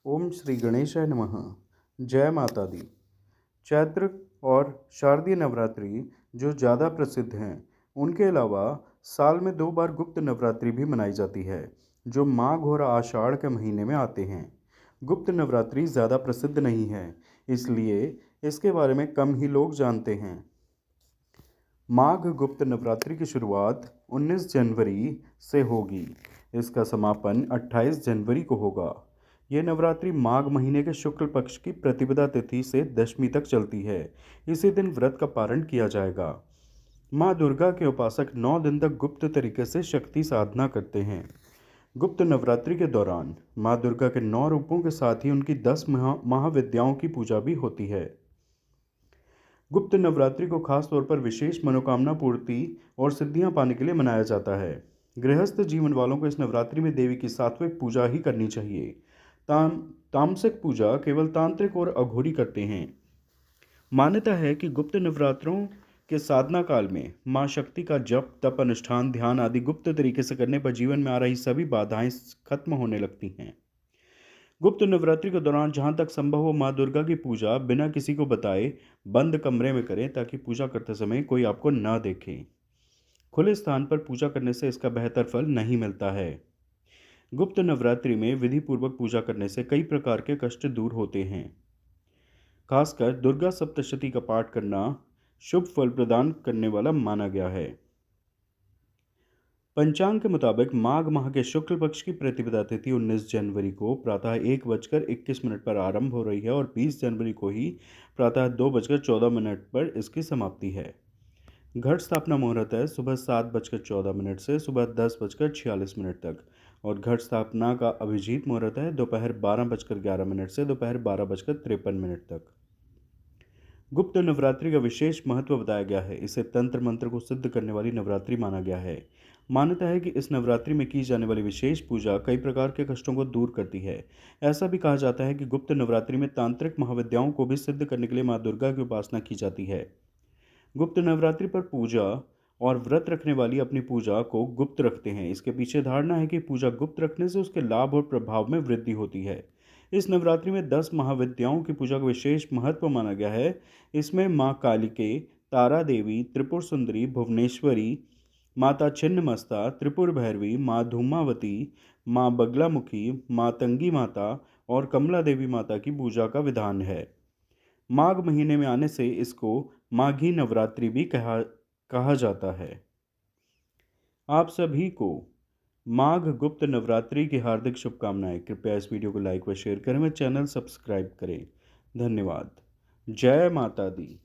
ओम श्री गणेशाय नमः। जय माता दी। चैत्र और शारदीय नवरात्रि जो ज़्यादा प्रसिद्ध हैं, उनके अलावा साल में 2 बार गुप्त नवरात्रि भी मनाई जाती है, जो माघ और आषाढ़ के महीने में आते हैं। गुप्त नवरात्रि ज़्यादा प्रसिद्ध नहीं है, इसलिए इसके बारे में कम ही लोग जानते हैं। माघ गुप्त नवरात्रि की शुरुआत 19 जनवरी से होगी। इसका समापन 28 जनवरी को होगा। यह नवरात्रि माघ महीने के शुक्ल पक्ष की प्रतिपदा तिथि से दशमी तक चलती है। इसी दिन व्रत का पारण किया जाएगा। माँ दुर्गा के उपासक 9 दिन तक गुप्त तरीके से शक्ति साधना करते हैं। गुप्त नवरात्रि के दौरान माँ दुर्गा के 9 रूपों के साथ ही उनकी 10 महाविद्याओं की पूजा भी होती है। गुप्त नवरात्रि को खास तौर पर विशेष मनोकामना पूर्ति और सिद्धियां पाने के लिए मनाया जाता है। गृहस्थ जीवन वालों को इस नवरात्रि में देवी की सात्विक पूजा ही करनी चाहिए। तामसिक पूजा केवल तांत्रिक और अघोरी करते हैं। मान्यता है कि गुप्त नवरात्रों के साधना काल में मां शक्ति का जप, तप, अनुष्ठान, ध्यान आदि गुप्त तरीके से करने पर जीवन में आ रही सभी बाधाएं खत्म होने लगती हैं। गुप्त नवरात्रि के दौरान जहां तक संभव हो मां दुर्गा की पूजा बिना किसी को बताए बंद कमरे में करें, ताकि पूजा करते समय कोई आपको न देखे। खुले स्थान पर पूजा करने से इसका बेहतर फल नहीं मिलता है। गुप्त नवरात्रि में विधि पूर्वक पूजा करने से कई प्रकार के कष्ट दूर होते हैं। खासकर दुर्गा सप्तशती का पाठ करना शुभ फल प्रदान करने वाला माना गया है। पंचांग के मुताबिक माघ माह के शुक्ल पक्ष की प्रतिपदा तिथि 19 जनवरी को प्रातः 1:21 पर आरंभ हो रही है और 20 जनवरी को ही प्रातः 2:14 पर इसकी समाप्ति है। घट स्थापना मुहूर्त है सुबह 7:14 से सुबह 10:46 तक और घट स्थापना का अभिजीत मुहूर्त है दोपहर 12:11 से दोपहर 12:53 तक। गुप्त नवरात्रि का विशेष महत्व बताया गया है। इसे तंत्र मंत्र को सिद्ध करने वाली नवरात्रि माना गया है। मान्यता है कि इस नवरात्रि में की जाने वाली विशेष पूजा कई प्रकार के कष्टों को दूर करती है। ऐसा भी कहा जाता है कि गुप्त नवरात्रि में तांत्रिक महाविद्याओं को भी सिद्ध करने के लिए माँ दुर्गा की उपासना की जाती है। गुप्त नवरात्रि पर पूजा और व्रत रखने वाली अपनी पूजा को गुप्त रखते हैं। इसके पीछे धारणा है कि पूजा गुप्त रखने से उसके लाभ और प्रभाव में वृद्धि होती है। इस नवरात्रि में 10 महाविद्याओं की पूजा का विशेष महत्व माना गया है। इसमें माँ कालिके, तारा देवी, त्रिपुर सुंदरी, भुवनेश्वरी, माता छिन्नमस्ता, त्रिपुर भैरवी, माँ धूमावती, माँ बगलामुखी, माँ तंगी माता और कमला देवी माता की पूजा का विधान है। माघ महीने में आने से इसको माघी नवरात्रि भी कहा जाता है। आप सभी को माघ गुप्त नवरात्रि की हार्दिक शुभकामनाएं। कृपया इस वीडियो को लाइक व शेयर करें व चैनल सब्सक्राइब करें। धन्यवाद। जय माता दी।